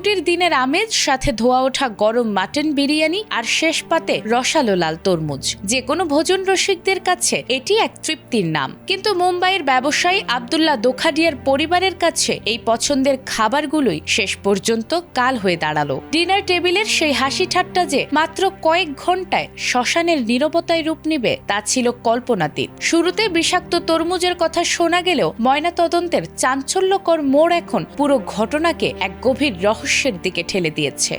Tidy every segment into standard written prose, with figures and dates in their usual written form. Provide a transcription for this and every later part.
ছুটির দিনের আমেজ, সাথে ধোয়া ওঠা গরম মাটন বিরিয়ানি আর শেষ পাতে রসালো লাল তরমুজ। যে কোনো ভোজন রসিকদের কাছে এটি এক তৃপ্তির নাম। কিন্তু মুম্বাইয়ের ব্যবসায়ী আব্দুল্লাহ দোখাডিয়ার পরিবারের কাছে এই পছন্দের খাবারগুলোই শেষ পর্যন্ত কাল হয়ে দাঁড়ালো। ডিনার টেবিলের সেই হাসি ঠাট্টা যে মাত্র কয়েক ঘন্টায় শ্মশানের নীরবতায় রূপ নিবে তা ছিল কল্পনাতীত। শুরুতে বিষাক্ত তরমুজের কথা শোনা গেলেও ময়নাতদন্তের চাঞ্চল্যকর মোড় এখন পুরো ঘটনাকে এক গভীর রহস্যের দিকে ঠেলে দিয়েছে।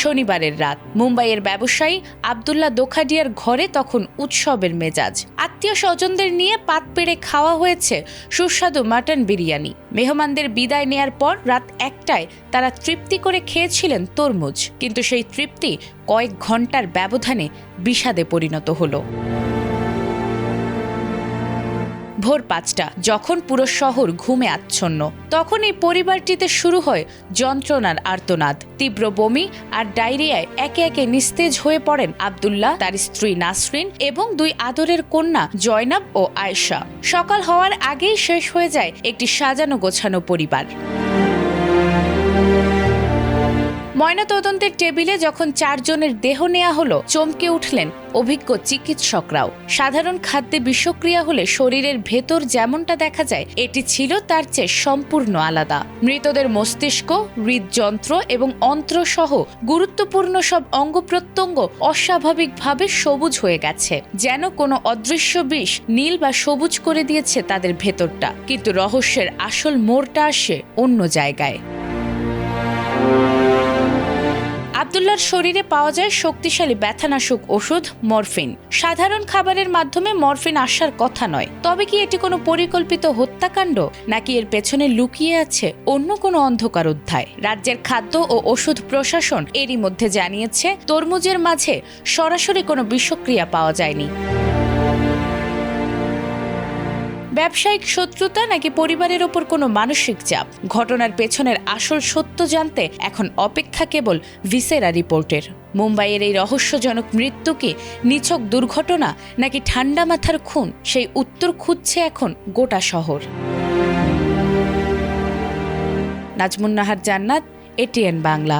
শনিবারের রাত মুম্বাইয়ের ব্যবসায়ী আব্দুল্লাহ দোখাডিয়ার ঘরে তখন উৎসবের মেজাজ। আত্মীয় স্বজনদের নিয়ে পাত পেড়ে খাওয়া হয়েছে সুস্বাদু মাটন বিরিয়ানি। মেহমানদের বিদায় নেয়ার পর রাত 1টায় তারা তৃপ্তি করে খেয়েছিলেন তরমুজ, কিন্তু সেই তৃপ্তি কয়েক ঘন্টার ব্যবধানে বিষাদে পরিণত হলো। ভোর 5টা, যখন পুরো শহর ঘুমে আচ্ছন্ন, তখন এই পরিবারটিতে শুরু হয় যন্ত্রণার আর্তনাদ। তীব্র বমি আর ডায়রিয়ায় একে একে নিস্তেজ হয়ে পড়েন আব্দুল্লাহ, তার স্ত্রী নাসরিন এবং 2 আদরের কন্যা জয়নাব ও আয়েশা। সকাল হওয়ার আগেই শেষ হয়ে যায় একটি সাজানো গোছানো পরিবার। ময়নাতদন্তের টেবিলে যখন 4 জনের দেহ নেওয়া হলো, চমকে উঠলেন অভিজ্ঞ চিকিৎসকরাও। সাধারণ খাদ্যে বিষক্রিয়া হলে শরীরের ভেতর যেমনটা দেখা যায়, এটি ছিল তার চেয়ে সম্পূর্ণ আলাদা। মৃতদের মস্তিষ্ক, হৃদযন্ত্র এবং অন্ত্র সহ গুরুত্বপূর্ণ সব অঙ্গ প্রত্যঙ্গ অস্বাভাবিকভাবে সবুজ হয়ে গেছে, যেন কোনো অদৃশ্য বিষ নীল বা সবুজ করে দিয়েছে তাদের ভেতরটা। কিন্তু রহস্যের আসল মোড়টা আসে অন্য জায়গায়। আব্দুল্লাহর শরীরে পাওয়া যায় শক্তিশালী ব্যথানাশক ওষুধ মরফিন। সাধারণ খাবারের মাধ্যমে মরফিন আসার কথা নয়। তবে কি এটি কোনো পরিকল্পিত হত্যাকাণ্ড, নাকি এর পেছনে লুকিয়ে আছে অন্য কোনো অন্ধকার অধ্যায়? রাজ্যের খাদ্য ও ওষুধ প্রশাসন এরই মধ্যে জানিয়েছে তরমুজের মাঝে সরাসরি কোনো বিষক্রিয়া পাওয়া যায়নি। ব্যবসায়িক শত্রুতা নাকি পরিবারের ওপর কোনো মানসিক চাপ? ঘটনার পেছনের আসল সত্য জানতে এখন অপেক্ষা কেবল ভিসেরা রিপোর্টের। মুম্বাইয়ের এই রহস্যজনক মৃত্যু কি নিছক দুর্ঘটনা, নাকি ঠান্ডা মাথার খুন? সেই উত্তর খুঁজছে এখন গোটা শহর। নাজমুন নাহার জান্নাত, এটিএন বাংলা।